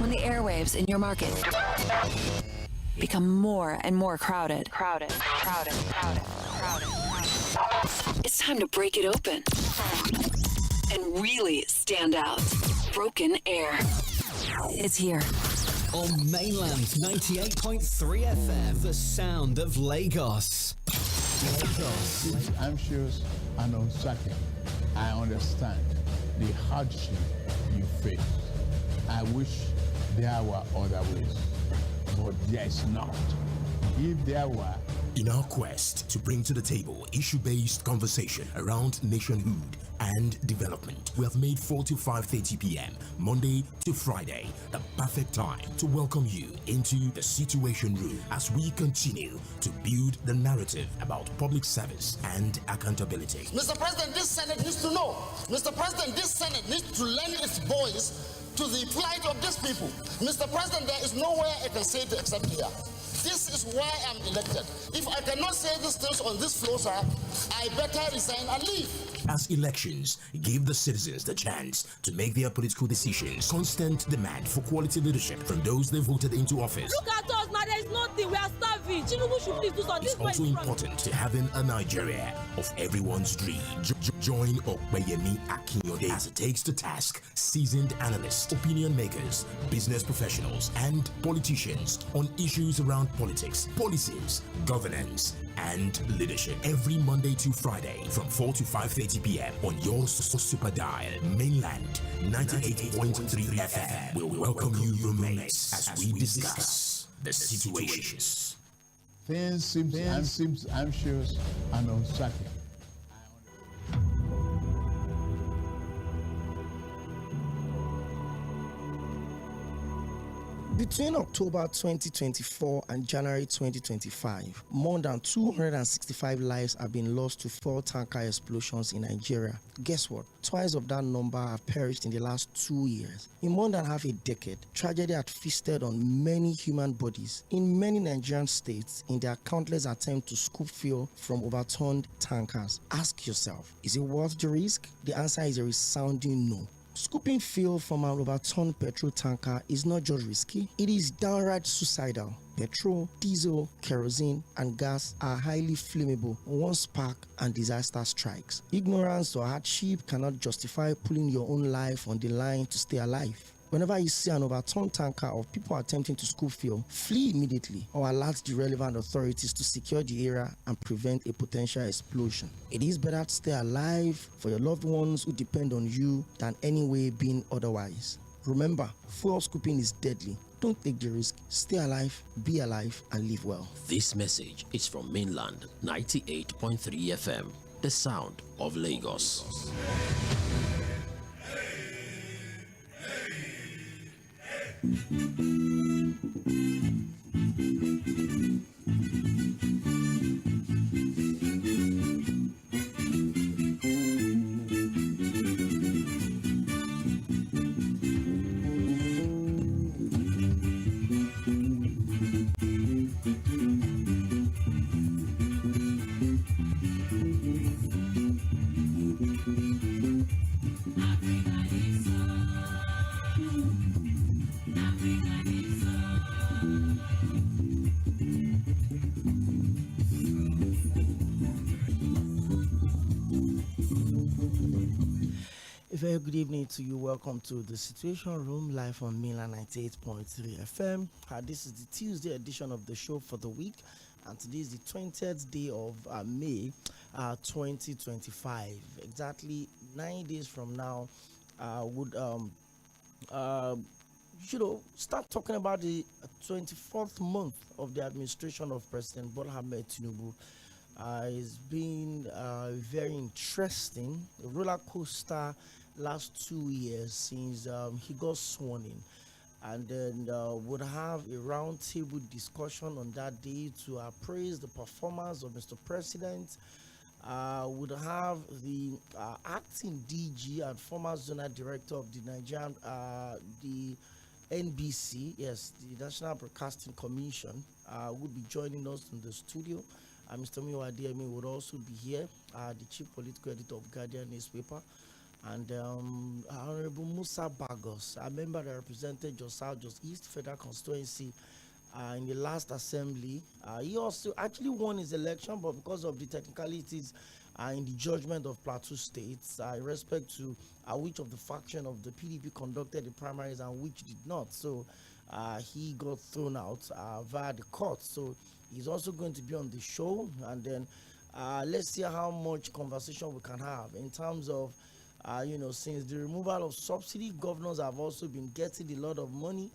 when the airwaves in your market become more and more crowded. It's time to break it open and really stand out. Broken Air. It's here. On mainland 98.3 FM, the sound of Lagos. ⴌ I understand the hardship you face. I wish there were other ways, but there is not. If there were, in our quest to bring to the table issue-based conversation around nationhood and development, we have made 4 to 5:30 p.m. Monday to Friday the perfect time to welcome you into the Situation Room as we continue to build the narrative about public service and accountability. Mr. President, this Senate needs to know. Mr. President, this Senate needs to lend its voice to the plight of these people. Mr. President, there is nowhere I can say it except here. This is why I'm elected. If I cannot say these things on this floor, sir, I better resign and leave. As elections give the citizens the chance to make their political decisions, constant demand for quality leadership from those they voted into office. Look at us now, there is nothing, we are starving. Tinubu should please do something. It's also important to having a Nigeria of everyone's dream. Join Oᴏᴜᴜ as it takes to task seasoned analysts, opinion makers, business professionals, and politicians on issues around politics, policies, governance, and leadership. Every Monday to Friday from 4 to 5:30 p.m. on your super dial, mainland 98.3 FM will welcome you, roommates, as we discuss the situations. Things seem anxious and uncertain. Between October 2024 and January 2025, more than 265 lives have been lost to fuel tanker explosions in Nigeria. Guess what? Twice of that number have perished in the last 2 years. In more than half a decade, tragedy had feasted on many human bodies in many Nigerian states in their countless attempts to scoop fuel from overturned tankers. Ask yourself, is it worth the risk? The answer is a resounding no. Scooping fuel from an overturned petrol tanker is not just risky, it is downright suicidal. Petrol, diesel, kerosene, and gas are highly flammable. One spark and disaster strikes. Ignorance or hardship cannot justify putting your own life on the line to stay alive. Whenever you see an overturned tanker or people attempting to scoop fuel, flee immediately or alert the relevant authorities to secure the area and prevent a potential explosion. It is better to stay alive for your loved ones who depend on you than any way being otherwise. Remember, fuel scooping is deadly. Don't take the risk. Stay alive, be alive, and live well. This message is from mainland 98.3 FM, the sound of Lagos. A very good evening to you. Welcome to the Situation Room live on mainland 98.3 FM. This is the Tuesday edition of the show for the week, and today is the 20th day of May 2025. Exactly 9 days from now, would start talking about the 24th month of the administration of President Bola Ahmed Tinubu. It's been very interesting, a roller coaster last 2 years since he got sworn in, and then would have a roundtable discussion on that day to appraise the performance of Mr. President. Would have the acting DG and former zonal director of the Nigerian, the NBC, yes, the National Broadcasting Commission, would be joining us in the studio. Mr. Tᴏɪᴛᴛᴇʀ would also be here, the chief political editor of Guardian newspaper. And Honorable Musa Bagos, a member that represented Jos South, Jos East Federal Constituency in the last assembly. He also actually won his election, but because of the technicalities in the judgment of Plateau State, in respect to which of the faction of the PDP conducted the primaries and which did not. So he got thrown out via the court. So he's also going to be on the show. And then let's see how much conversation we can have in terms of since the removal of subsidy, governors have also been getting a lot of money.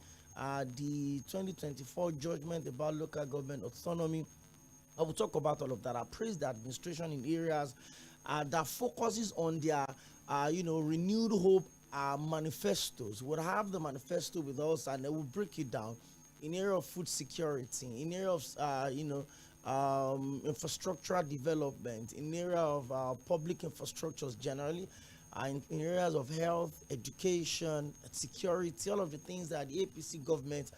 The 2024 judgment about local government autonomy, I will talk about all of that. I praise the administration in areas that focuses on their, renewed hope manifestos. We'll have the manifesto with us, and they will break it down in area of food security, in area of, infrastructural development, in area of public infrastructures generally, in areas of health, education, security, all of the things that the APC government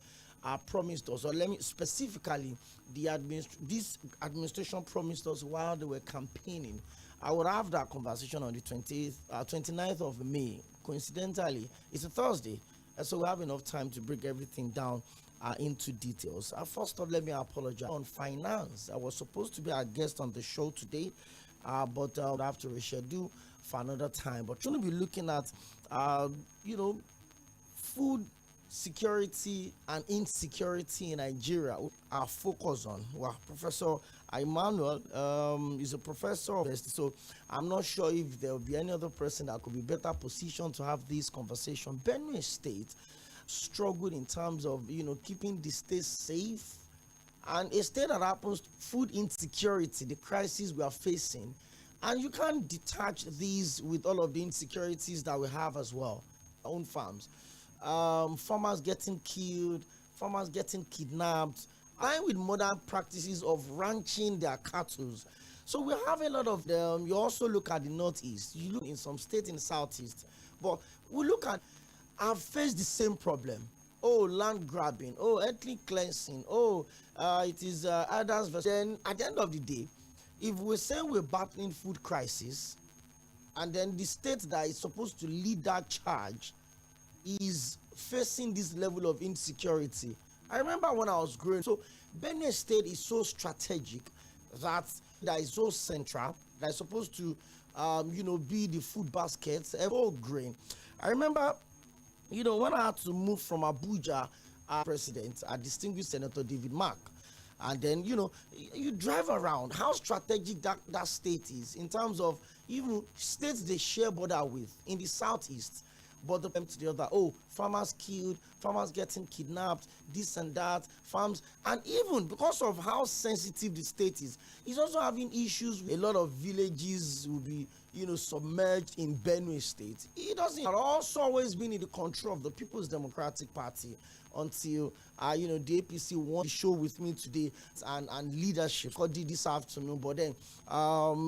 promised us. Or let me specifically, this administration promised us while they were campaigning. I would have that conversation on the 29th of May. Coincidentally, it's a Thursday, so we have enough time to break everything down into details. First off, let me apologize on finance. I was supposed to be our guest on the show today, but I would have to reschedule for another time. But we're going to be looking at, food security and insecurity in Nigeria. Our focus on. Well, Professor Emmanuel is a professor of this, so I'm not sure if there will be any other person that could be better positioned to have this conversation. Benue State struggled in terms of keeping the state safe, and a state that happens food insecurity, the crisis we are facing. And you can't detach these with all of the insecurities that we have as well. Our own farms. Farmers getting killed, farmers getting kidnapped, and with modern practices of ranching their cattle. So we have a lot of them. You also look at the Northeast. You look in some states in the Southeast. But we look at, I've faced the same problem. Oh, land grabbing. Oh, ethnic cleansing. Oh, it is others. Then at the end of the day, if we say we're battling food crisis, and then the state that is supposed to lead that charge is facing this level of insecurity. I remember when I was growing, so Benue State is so strategic that is so central, that is supposed to, be the food baskets, all grain. I remember, when I had to move from Abuja, president, a distinguished Senator David Mark. And then, you drive around, how strategic that state is in terms of even states they share border with in the Southeast. But the to the other, farmers killed, farmers getting kidnapped, this and that, farms. And even because of how sensitive the state is, it's also having issues. A lot of villages will be, submerged in Benue State. It doesn't. It's also always been in the control of the People's Democratic Party until, the APC won the show with me today and leadership did this afternoon. But then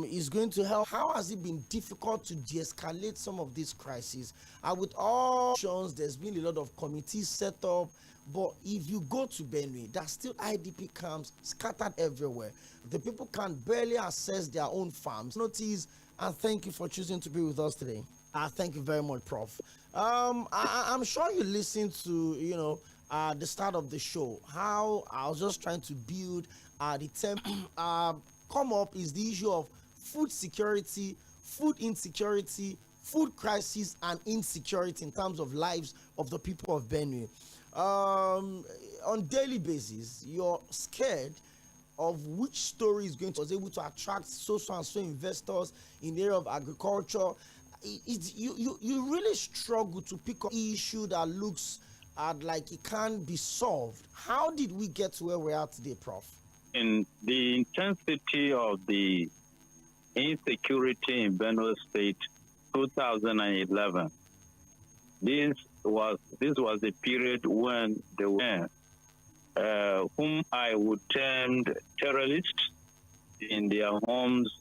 it's going to help. How has it been difficult to de-escalate some of these crises? With all options, there's been a lot of committees set up. But if you go to Benue, there's still IDP camps scattered everywhere. The people can barely access their own farms. Notice, and thank you for choosing to be with us today. Thank you very much, Prof. I'm sure you listened to, the start of the show, how I was just trying to build the term. Come up is the issue of food security, food insecurity, food crisis, and insecurity in terms of lives of the people of Benue. On daily basis, you're scared of which story is going to was able to attract so and so investors in the area of agriculture. You really struggle to pick up an issue that looks like it can't be solved. How did we get to where we are today, Prof? In the intensity of the insecurity in Benue State, 2011, this was the period when they were whom I would term terrorists in their homes,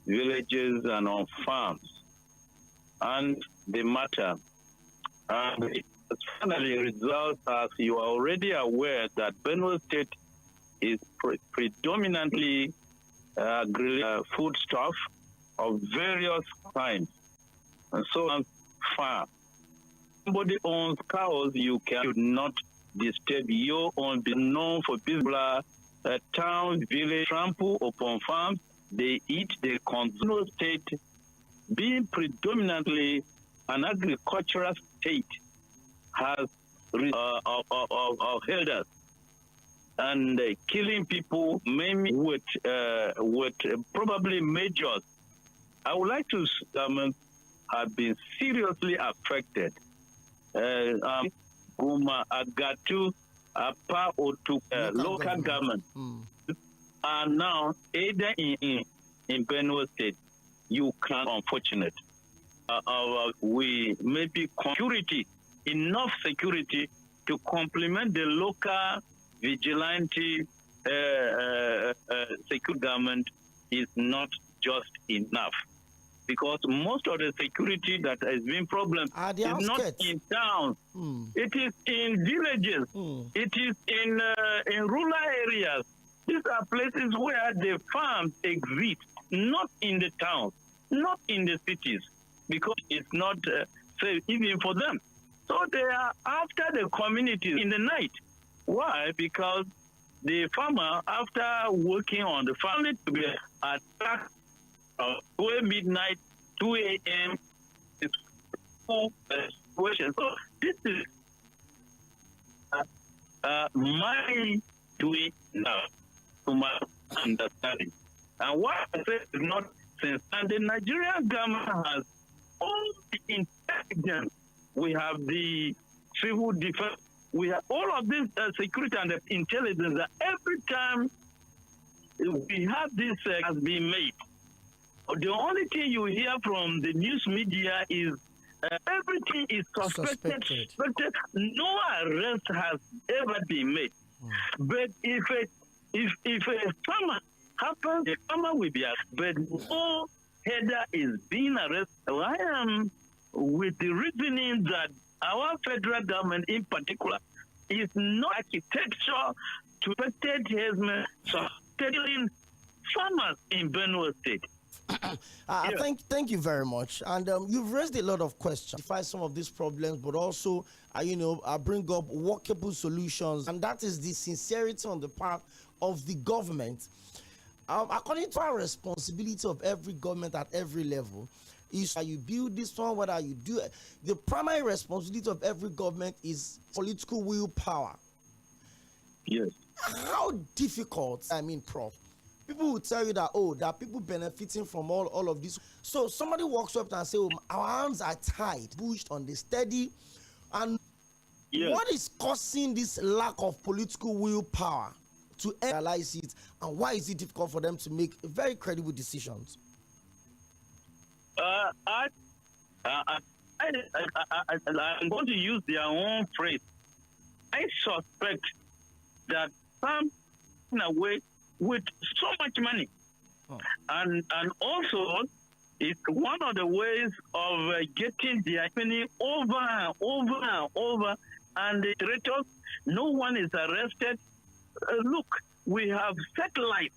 villages, and on farms. And the matter, it finally results, as you are already aware, that Benue State is predominantly foodstuff of various kinds. and so on farm. Somebody owns cows, you should not disturb your own. Be known for people, town, village, trample upon farms. They eat, they consume. State being predominantly an agricultural state has held us and killing people, maybe with probably measures. I would like to have been seriously affected. Guma, Agatu, Apa, or to local government are now either in Benue State. You can, unfortunate. We maybe security, enough security to complement the local vigilante secure government is not just enough. Because most of the security that has been problem is not in towns. It is in villages. It is in rural areas. These are places where the farms exist, not in the towns, not in the cities, because it's not safe even for them. So they are after the communities in the night. Why? Because the farmer, after working on the farm, to be attacked 12 midnight, 2 a.m. It's full situation. So this is my doing now, to my understanding. And what I say is not since, and the Nigerian government has all the intelligence. We have the civil defense. We have all of this security and the intelligence that every time we have this has been made. The only thing you hear from the news media is everything is suspected. No arrest has ever been made. But if a farmer happens, a farmer will be arrested. But no header is being arrested. I am with the reasoning that our federal government in particular is not architecture to protect farmers in Benue State. Thank you very much. And you've raised a lot of questions, identify some of these problems, but also, bring up workable solutions. And that is the sincerity on the part of the government. According to our responsibility of every government at every level, is that you build this one, whether you do it. The primary responsibility of every government is political willpower. Yes. How difficult, Prof, people will tell you that, there are people benefiting from all of this. So somebody walks up and say, our hands are tied, pushed on the steady. And what is causing this lack of political willpower to analyze it? And why is it difficult for them to make very credible decisions? I'm going to use their own phrase. I suspect that some, in a way, with so much money, and also it's one of the ways of getting the money over and over and over, and the traitors, no one is arrested. Look, we have satellites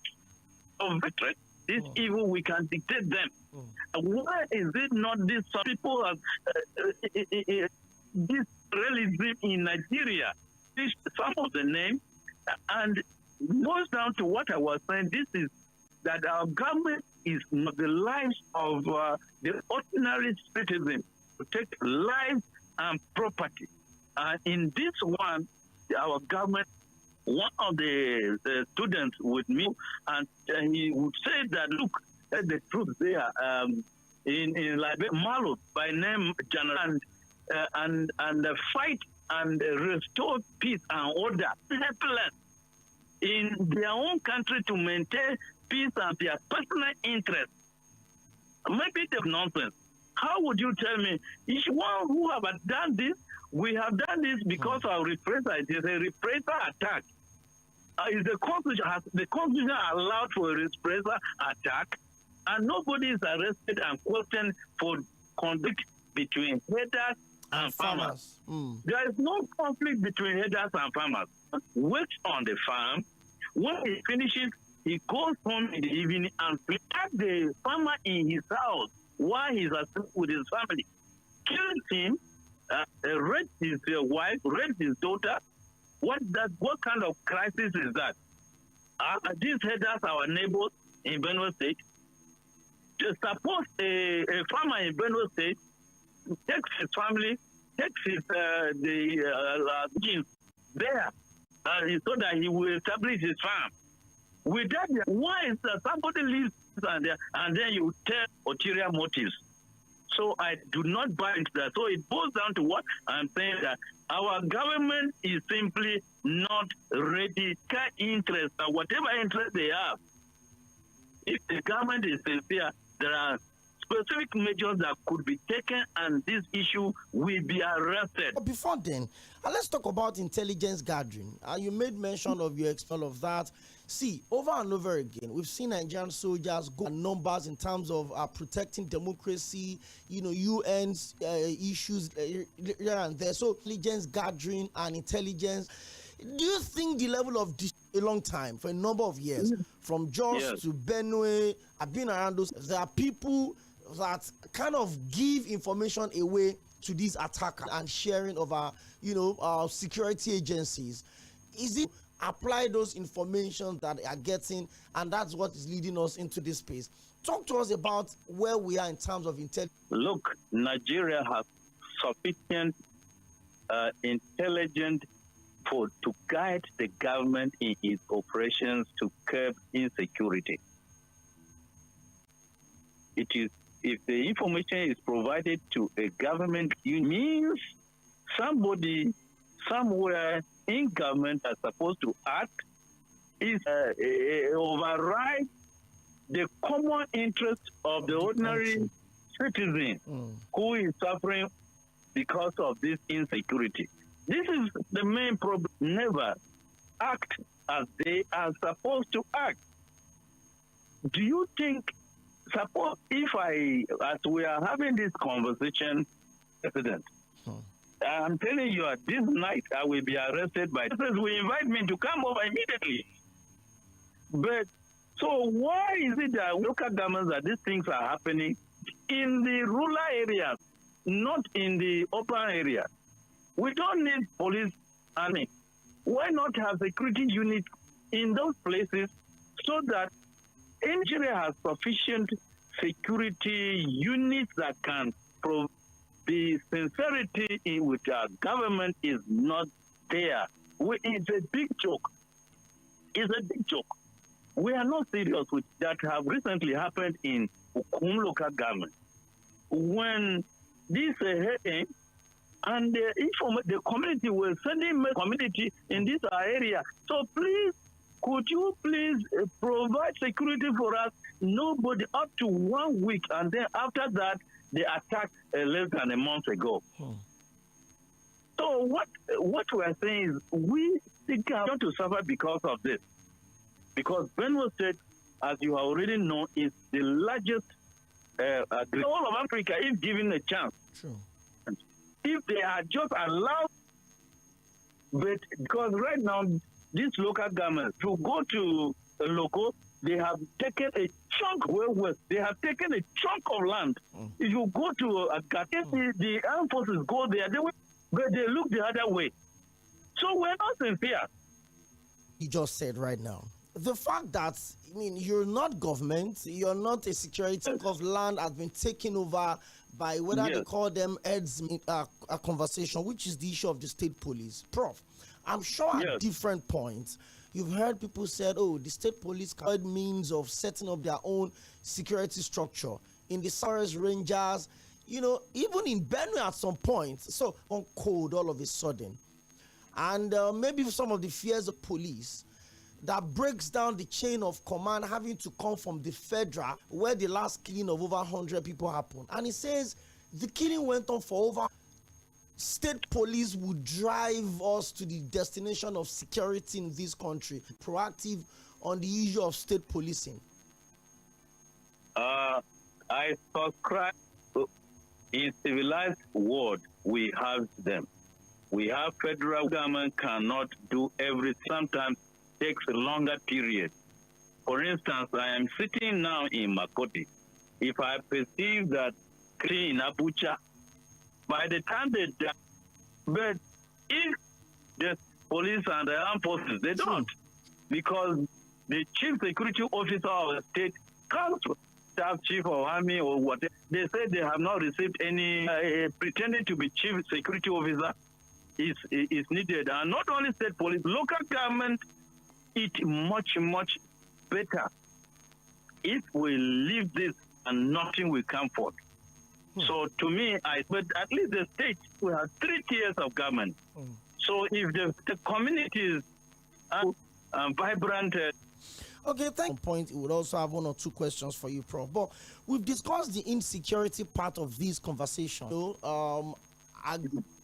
of threat. This evil, we can dictate them. Why is it not this? Some people have this realism in Nigeria. This some of the name, and goes down to what I was saying. This is that our government is not the lives of the ordinary citizen, protect lives and property. And in this one, our government, one of the students with me, and he would say that, look, the truth there, in Liberia, Malo, by name General, and the fight and restore peace and order, helpless in their own country to maintain peace and their personal interest. Maybe it's nonsense. How would you tell me, each one who have done this, we have done this because of reprisal. It is a reprisal attack. Is the Constitution allowed for a reprisal attack? And nobody is arrested and questioned for conflict between herders and farmers. There is no conflict between herders and farmers. Works on the farm. When he finishes, he goes home in the evening and protect the farmer in his house while he's asleep with his family. Killed him, raped his wife, raped his daughter. What kind of crisis is that? These headers, our neighbors in Benue State, suppose a farmer in Benue State takes his family, takes his genes there, so that he will establish his farm. With that, why is that somebody leaves and then you tell ulterior motives? So I do not buy into that. So it boils down to what I'm saying, that our government is simply not ready to interest, or whatever interest they have. If the government is sincere, there are specific measures that could be taken and this issue will be arrested. But before then, let's talk about intelligence gathering. You made mention of your expel of that. See, over and over again, we've seen Nigerian soldiers go numbers in terms of protecting democracy, UN's issues here and there. So intelligence gathering and intelligence. Do you think the level of a long time, for a number of years, from Jos to Benue, I've been around those, there are people that kind of give information away to these attackers and sharing of our security agencies? Is it apply those information that they are getting, and that's what is leading us into this space? Talk to us about where we are in terms of intelligence. Look, Nigeria has sufficient intelligence to guide the government in its operations to curb insecurity. It is, if the information is provided to a government, it means somebody somewhere in government are supposed to act is override the common interest of the ordinary citizen who is suffering because of this insecurity. This is the main problem. Never act as they are supposed to act. Do you think, suppose if as we are having this conversation, President, I'm telling you, this night I will be arrested by this. Will invite me to come over immediately. But so why is it that local governments that these things are happening in the rural areas, not in the urban area? We don't need police army. Why not have security units in those places so that Nigeria has sufficient security units that can provide? The sincerity with our government is not there. It's a big joke. It's a big joke. We are not serious with that have recently happened in Ukum local government. When this happened, and the community was sending community in this area. So please, could you please provide security for us? Nobody up to 1 week, and then after that, they attacked less than a month ago. So what we are saying is we think are going to suffer because of this. Because Benue State, as you already know, is the largest all of Africa if given a chance. True. If they are just allowed, but because right now, these local governments, to go to a local, they have taken a chunk west. They have taken a chunk of land. If you go to the armed forces go there, but they look the other way. So we're not sincere. You just said right now, the fact that, you're not government, you're not a security of land has been taken over by whether they call them heads a conversation, which is the issue of the state police. Prof, I'm sure at different points, you've heard people said, the state police had means of setting up their own security structure in the Forest Rangers, even in Benue at some point. So on code all of a sudden. And maybe some of the fears of police that breaks down the chain of command having to come from the federal, where the last killing of over 100 people happened. And he says the killing went on for over. State police would drive us to the destination of security in this country. Proactive on the issue of state policing. I subscribe. In civilized world, we have them. We have federal government cannot do everything. Sometimes takes a longer period. For instance, I am sitting now in Makoti. if I perceive that in Abuja, by the time they die, but if the police and the armed forces, they don't, because the chief security officer of the state council, staff chief of army or whatever, they say they have not received any pretending to be chief security officer is needed. And not only state police, local government, it much better if we leave this and nothing will come forth. So to me, but at least the state will have 3 tiers of government. So if the communities are vibrant. Okay, thank you. Point. We would also have 1 or 2 questions for you, Prof. But we've discussed the insecurity part of this conversation. So,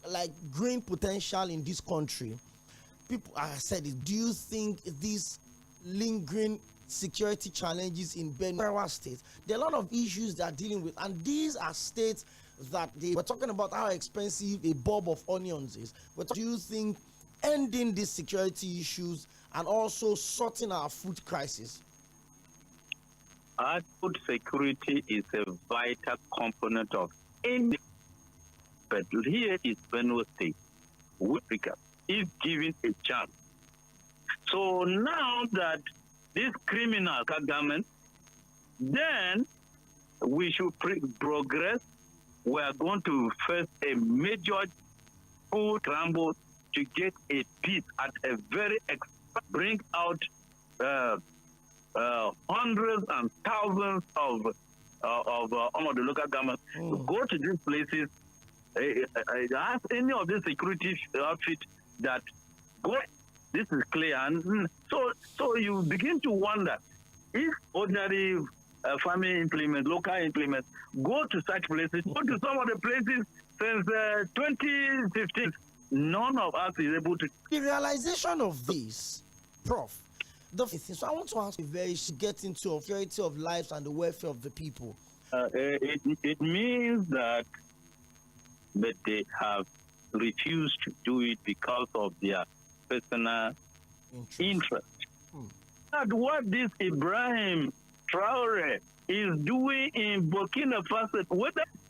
like growing potential in this country. People, I said it. Do you think these lingering security challenges in Benue State, there are a lot of issues they're dealing with, and these are states that we're talking about how expensive a bulb of onions is. But do you think ending these security issues and also sorting our food crisis? Our food security is a vital component of any, but here is Benue State, Africa, if given a chance. So now that this criminal government, then we should progress. We are going to face a major food scramble to get a peace at a very bring out hundreds and thousands of the local governments to go to these places. Ask any of the security outfit that go. This is clear, and so you begin to wonder if ordinary farming implements, local implements, go to such places, go to some of the places since 2015. None of us is able to. The realization of this, Prof. So I want to ask you get into security of lives and the welfare of the people. It means that they have refused to do it because of their personal interest. And what this Ibrahim Traore is doing in Burkina Faso,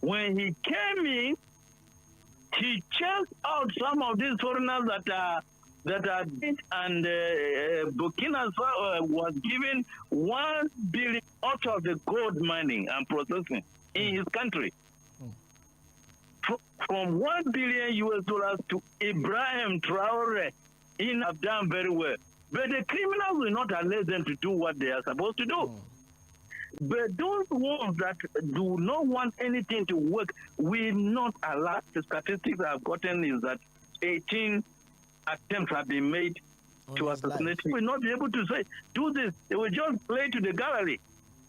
when he came in, he chased out some of these foreigners that are and Burkina Faso was given 1 billion out of the gold mining and processing in his country. From $1 billion to Ibrahim Traore, have done very well. But the criminals will not allow them to do what they are supposed to do. But those ones that do not want anything to work will not allow. The statistics I've gotten is that 18 attempts have been made to assassinate him. We will not be able to say, do this. They will just play to the gallery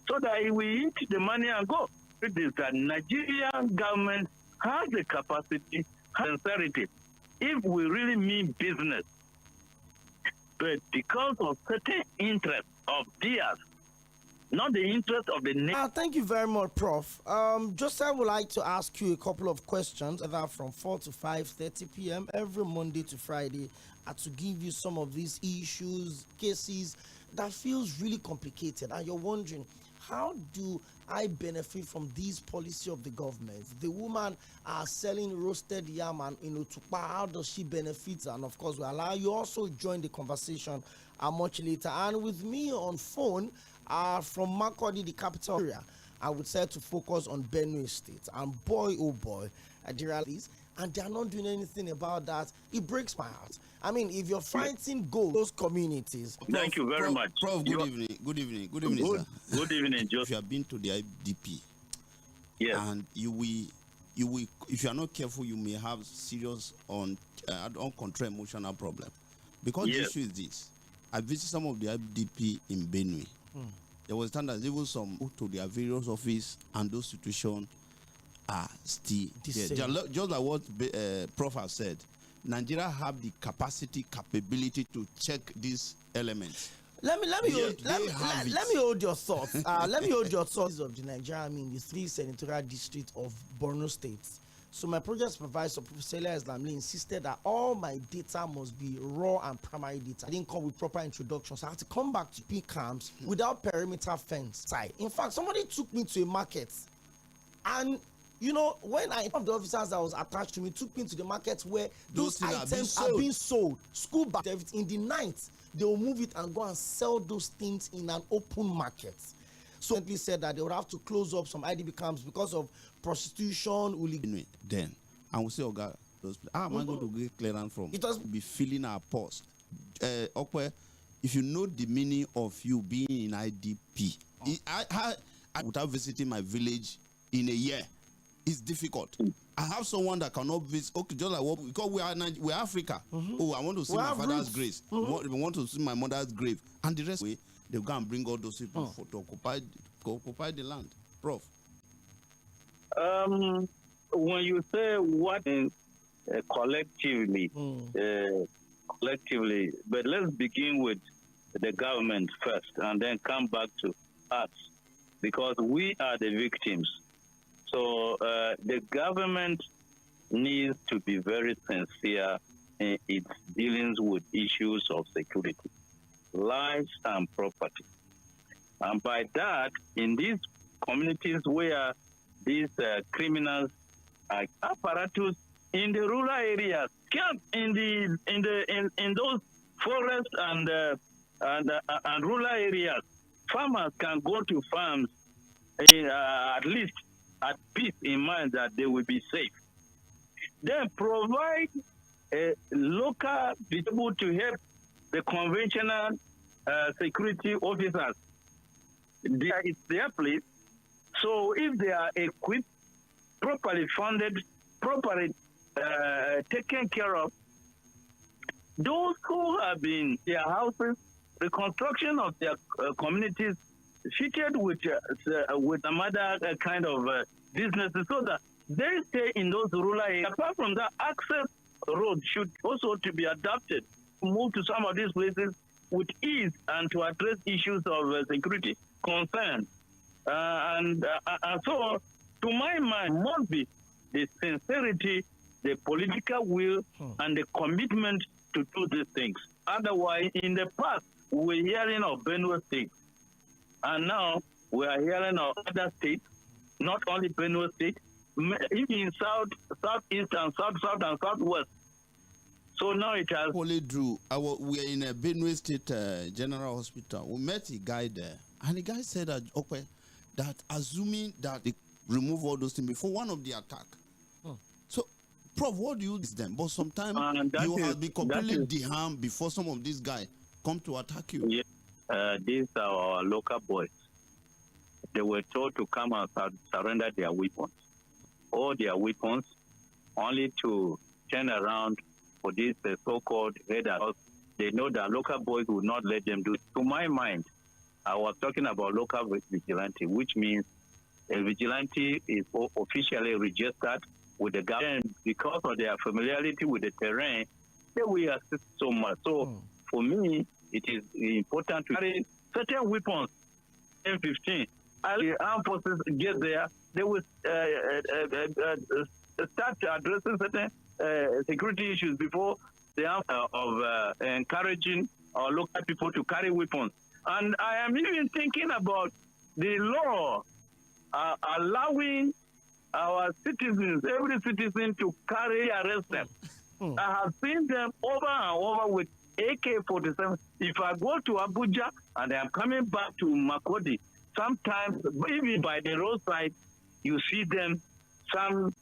so that we eat the money and go. It is that Nigerian government has the capacity, sincerity, if we really mean business. But because of certain interests of theirs, not the interest of the nation. Thank you very much, Prof. Joseph would like to ask you a couple of questions, either from 4 to 5:30 p.m. every Monday to Friday, to give you some of these issues, cases that feels really complicated, and you're wondering, how do I benefit from this policy of the government? The woman selling roasted yam and Otukpa, how does she benefit? And of course, we allow you also join the conversation much later. And with me on phone from Makurdi, the capital area, I would say to focus on Benue State. And boy, oh boy, and they're not doing anything about that. It breaks my heart. I mean, if you're fighting those communities. Thank you very much. Prof, good evening. Good evening. Good evening, sir. Good evening, Joseph. If you have been to the IDP, yes, and you will, if you are not careful, you may have serious uncontrolled emotional problem. Because yes, the issue is this. I visited some of the IDP in Benue. There was time that even some to their various office, and those situations are still there. Just like what Prof has said, Nigeria have the capability to check these elements. Let me hold your thoughts. Let me hold your thoughts of the Nigeria, the 3 senatorial districts of Borno State. So my project supervisor, Professor Iᴛᴜ insisted that all my data must be raw and primary data. I didn't come with proper introductions. I had to come back to P camps without perimeter fence side. In fact, somebody took me to a market, and you know, when one of the officers that was attached to me took me to the market where those items are being sold, school bags, everything, in the night, they will move it and go and sell those things in an open market. So they said that they would have to close up some IDP camps because of prostitution. Then I will say, oh God, how am I going to get clearance from? It has be filling our pause. Okwè, if you know the meaning of you being in IDP, I without visiting my village in a year, it's difficult. I have someone that cannot visit. Okay, just like what, because we're Africa. Oh, I want to see my father's grave. We want to see my mother's grave, and the rest way they go and bring all those people to occupy the land. Prof. When you say what is collectively, but let's begin with the government first, and then come back to us, because we are the victims. So the government needs to be very sincere in its dealings with issues of security, lives and property. And by that, in these communities where these criminals are apparatus in the rural areas, camp in those forests and rural areas, farmers can go to farms at least at peace in mind that they will be safe. Then provide a local people to help the conventional security officers. It's their place. So if they are equipped, properly funded, properly taken care of, those who have been their houses, reconstruction of their communities, fitted with some other kind of businesses, so that they stay in those rural areas. Apart from that, access roads should also to be adapted, move to some of these places with ease and to address issues of security concerns. And so, to my mind, must be the sincerity, the political will, and the commitment to do these things. Otherwise, in the past, we were hearing of Benue State, and now we are hearing of other states, not only Benue State, even southeast and south and southwest. So now it has. Holy Drew, we are in a Benue State General Hospital. We met a guy there, and the guy said that, okay, that assuming that they remove all those things before one of the attack. So, Prof, what do you do them? But sometimes you have been completely deharmed before some of these guys come to attack you. Yeah. These are our local boys. They were told to come and surrender their weapons. All their weapons, only to turn around for this so-called headers. They know that local boys would not let them do it. To my mind, I was talking about local vigilante, which means a vigilante is officially registered with the government. Because of their familiarity with the terrain, they will assist so much. So for me, it is important to carry certain weapons. M15. As the armed forces get there, they will start addressing certain security issues before they are of encouraging our local people to carry weapons. And I am even thinking about the law allowing our citizens, every citizen, to carry arrest them. I have seen them over and over with AK-47. If I go to Abuja and I'm coming back to Makurdi, sometimes even by the roadside, you see them. Some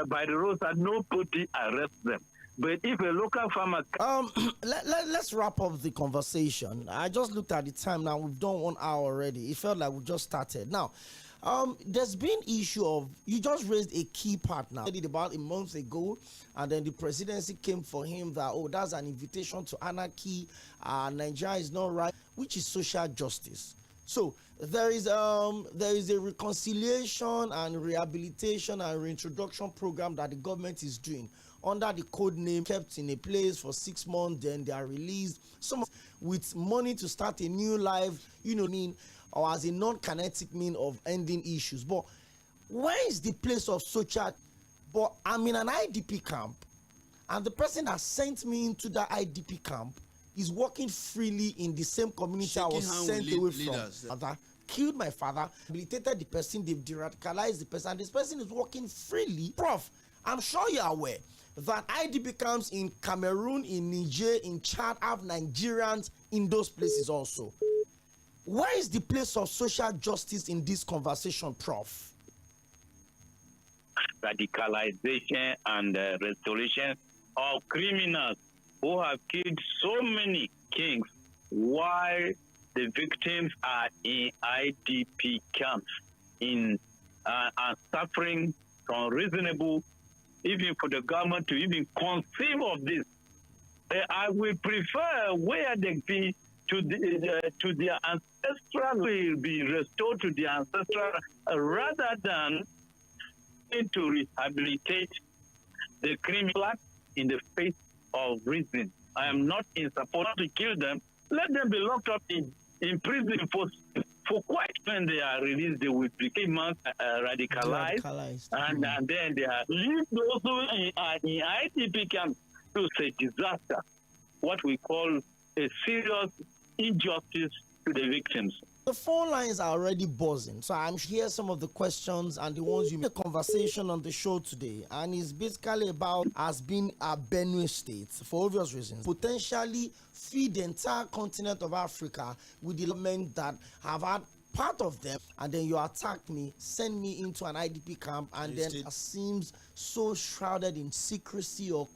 by the roadside, nobody arrests them. But if a local farmer... let's wrap up the conversation. I just looked at the time now. We've done 1 hour already. It felt like we just started. Now, there's been issue of... You just raised a key part now. I did about a month ago, and then the presidency came for him that, oh, that's an invitation to anarchy. Nigeria is not right, which is social justice. So there is a reconciliation and rehabilitation and reintroduction program that the government is doing under the code name, kept in a place for 6 months, then they are released. Some with money to start a new life, you know what I mean, or as a non-kinetic mean of ending issues. But where is the place of social but I'm in an IDP camp, and the person that sent me into that IDP camp is working freely in the same community I was sent away from. Killed my father, rehabilitated the person, they've de-radicalized the person, and this person is working freely. Prof, I'm sure you're aware that IDP camps in Cameroon, in Niger, in Chad have Nigerians in those places also. Where is the place of social justice in this conversation, Prof? Radicalization and restoration of criminals who have killed so many kings while the victims are in IDP camps are suffering unreasonable, even for the government to even conceive of this. I will prefer where they be to their ancestral, will be restored to their ancestral, rather than to rehabilitate the criminal in the face of reason. I am not in support to kill them. Let them be locked up in prison for quite when they are released. They will become radicalized. And then they are lived also in IDP camp to a disaster, what we call a serious injustice to the victims. The phone lines are already buzzing, so I'm here some of the questions and the ones you made. A conversation on the show today, and it's basically about has been a Benue state for obvious reasons potentially feed the entire continent of Africa with the element that have had part of them, and then you attack me, send me into an IDP camp, and then it seems so shrouded in secrecy or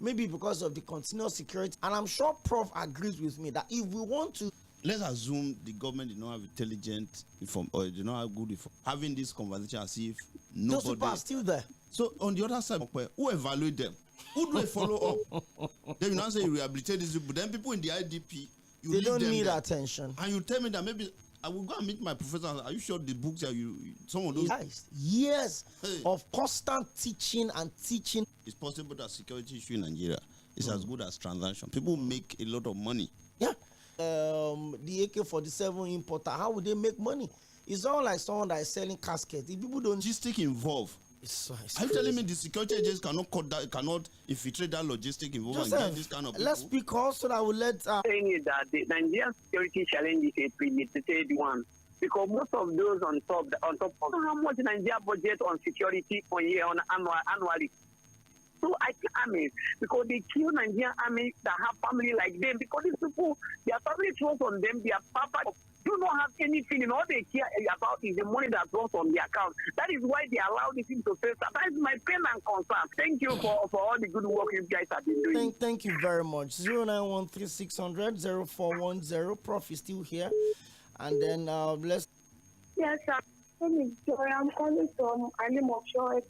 maybe because of the continuous security. And I'm sure Prof agrees with me that if we want to, let's assume the government did not have intelligent or did not have good information. Having this conversation as if nobody. Those people are still there. So on the other side, who evaluate them? Who do they follow up? Then you now say you rehabilitate these people. Then people in the IDP, they don't need attention. And you tell me that maybe I will go and meet my professor. Are you sure the books that some of those years of constant teaching and teaching? It's possible that security issue in Nigeria is as good as transaction. People make a lot of money. Yeah. The AK-47 importer, how would they make money? It's all like someone that is selling caskets. If people don't logistic involved. Are you telling me the security agents cannot infiltrate that logistic involved and get this kind of people? Let's speak also that will let saying is that the Nigerian security challenge is a premeditated one, because most of those on top of how much Nigeria budget on security per year on annually. So I army because they kill Nigerian army that have family like them, because these people, their family throws on them, their papa do not have anything, and all they care about is the money that goes on the account. That is why they allow this thing to fail. That is my pain and concern. Thank you for all the good work you guys have been doing. Thank you very much. 09136000410. Prof is still here. And then let's. Yes, sir. I'm calling from Animosho.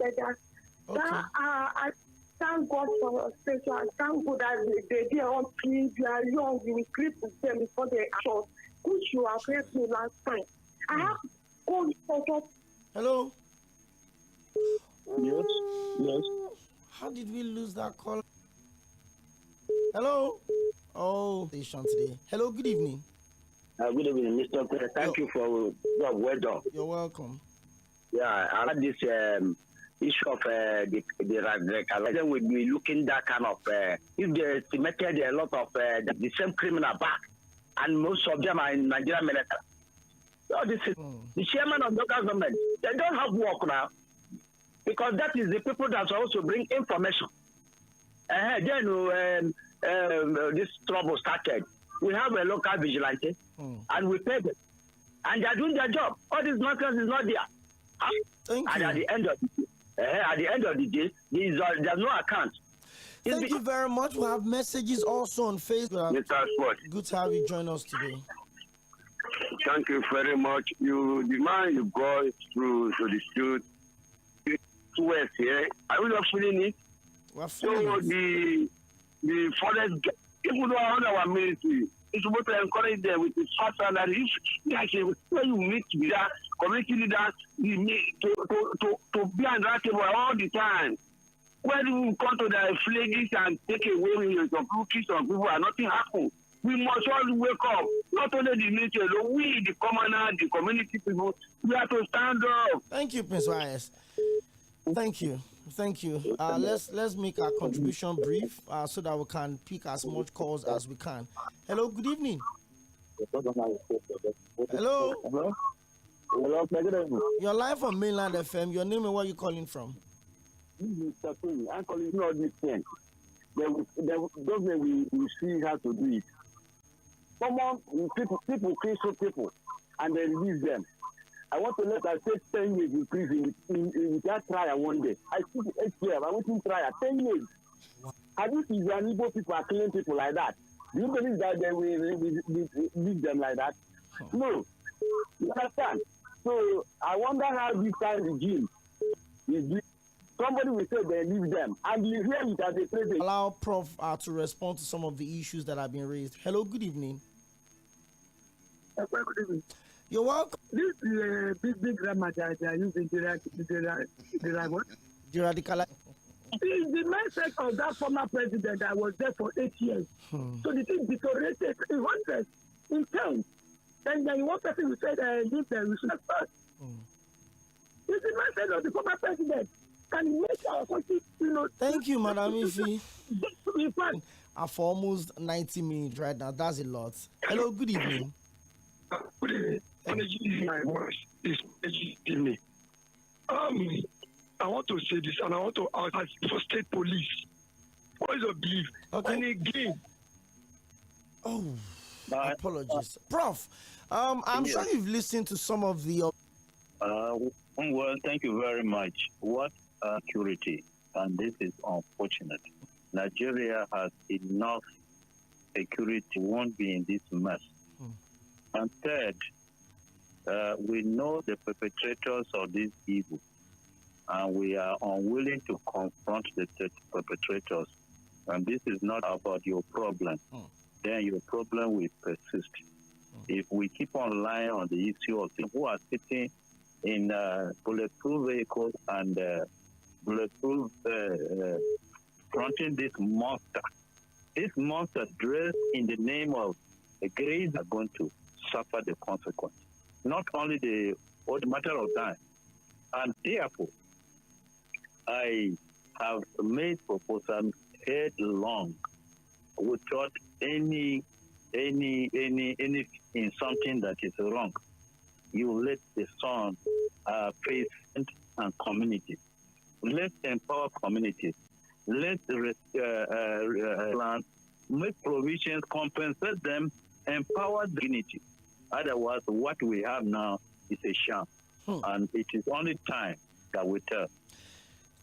I thank God for your special. I thank God that they are all clean. They are young. You will sleep with them before they are short. Which you have helped me last time. I have called for. Hello? Yes. How did we lose that call? Hello? Oh, station today. Hello, good evening. Good evening, Mr. President. Thank you for your well done. You're welcome. Yeah, I had this issue of the radicalization. We'll be looking that kind of, if they estimated a lot of the same criminal back, and most of them are in Nigerian military. So this is the chairman of local government. They don't have work now, because that is the people that also bring information. Then this trouble started. We have a local vigilante, and we pay them, and they are doing their job. All this nonsense is not there. Thank you. At the end of the day, there's no account. Thank you very much. We have messages also on Facebook. Mr. Sport. Good to have you join us today. Thank you very much. The man you go through to the street, West here. Are we not feeling it? We're feeling it. The forest, even though I our ministry, it's supposed to encourage them with the fast and that if when you meet with that community leaders, you need to be on that table all the time. When you come to the flags and take away some cookies or people and nothing happens, we must all wake up. Not only the military, we, the commoner, the community people, we have to stand up. Thank you, Prince Wise. Thank you. Thank you. Let's make our contribution brief so that we can pick as much calls as we can. Hello, good evening. Hello. Hello, You're live on Mainland FM. Your name and where you calling from? Mr. Tony, I'm calling you all this thing. The government will see how to do it. People kill people and they release them. I want to let us take 10 years in prison in that trial one day. I took 8 years. I went in trial 10 years. Have you seen the Igbo people are killing people like that? Do you believe that they will leave them like that? No. You understand? So I wonder how this time regime is doing. Somebody will say they leave them, and you hear it as a president. Allow Prof to respond to some of the issues that have been raised. Hello, good evening. Good evening. You're welcome. This big grammar that they are using, the what? The radical. It's the mindset of that former president that was there for 8 years. So the thing deteriorated in 100, in 10. Then one person will say that leave them, we should not start. It's the mindset of the former president. Can make our country, Thank you, Madam Ifi. For almost 90 minutes right now. That's a lot. Hello, good evening. Good evening. My voice is evening. I want to say this, and I want to ask for state police. What is your belief? Okay. And again. Apologies. Prof, I'm sure you've listened to some of the... Well, thank you very much. What security, and this is unfortunate. Nigeria has enough security, won't be in this mess. And third, we know the perpetrators of this evil, and we are unwilling to confront the perpetrators. And this is not about your problem. Then your problem will persist. If we keep on relying on the issue of people who are sitting in bulletproof vehicles and bulletproof fronting this monster dressed in the name of the grace are going to suffer the consequence. Not only the matter of time. And therefore, I have made proposals headlong without any in something that is wrong. You let the son face and community. Let's empower communities. Let's make provisions, compensate them, empower dignity. Otherwise, what we have now is a sham. And it is only time that we tell.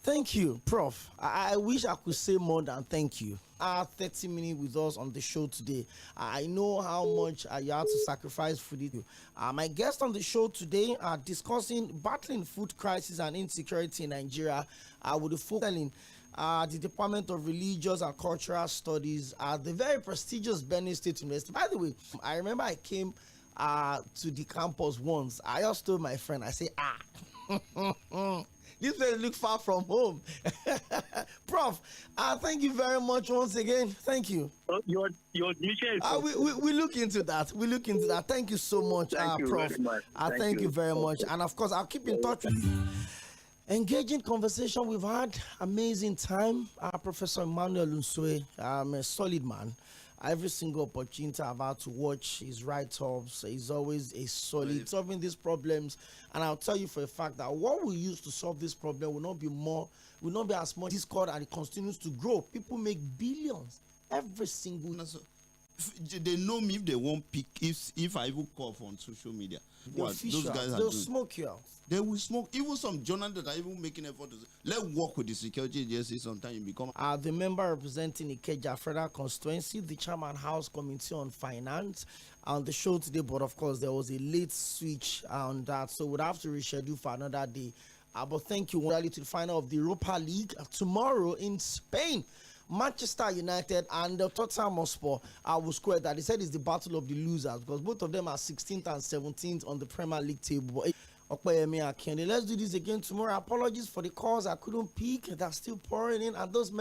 Thank you, Prof. I wish I could say more than thank you. 30 minutes with us on the show today. I know how much you had to sacrifice for it. My guests on the show today are discussing battling food crisis and insecurity in Nigeria with the focus on the Department of Religious and Cultural Studies at the very prestigious Benue State University. By the way, I remember I came to the campus once. I just told my friend, I say, this place looks far from home. Prof, thank you very much once again. Thank you. Your admission is we look into that. We look into that. Thank you so much, Thank you Prof. very much. Thank you very much. And of course, I'll keep in touch with you. Engaging conversation. We've had amazing time. Professor Emmanuel Unsue, I'm a solid man. Every single opportunity I've had to watch his write-ups, he's always a solid solving these problems. And I'll tell you for a fact that what we use to solve this problem will not be as much discord, and it continues to grow. People make billions every single. They know me if they won't pick. If I even call on social media, those guys they'll smoke you out. They will smoke. Even some journalists that are even making effort to say, let's work with the security agencies. Sometimes you become the member representing Ikeja Federal Constituency, the chairman House Committee on Finance, on the show today. But of course, there was a late switch on that, so we'll have to reschedule for another day. But thank you. We're to the final of the Europa League tomorrow in Spain. Manchester United and the Tottenham Hotspur will square that. They said it's the battle of the losers because both of them are 16th and 17th on the Premier League table. Let's do this again tomorrow. Apologies for the calls I couldn't pick. They're still pouring in, and those messages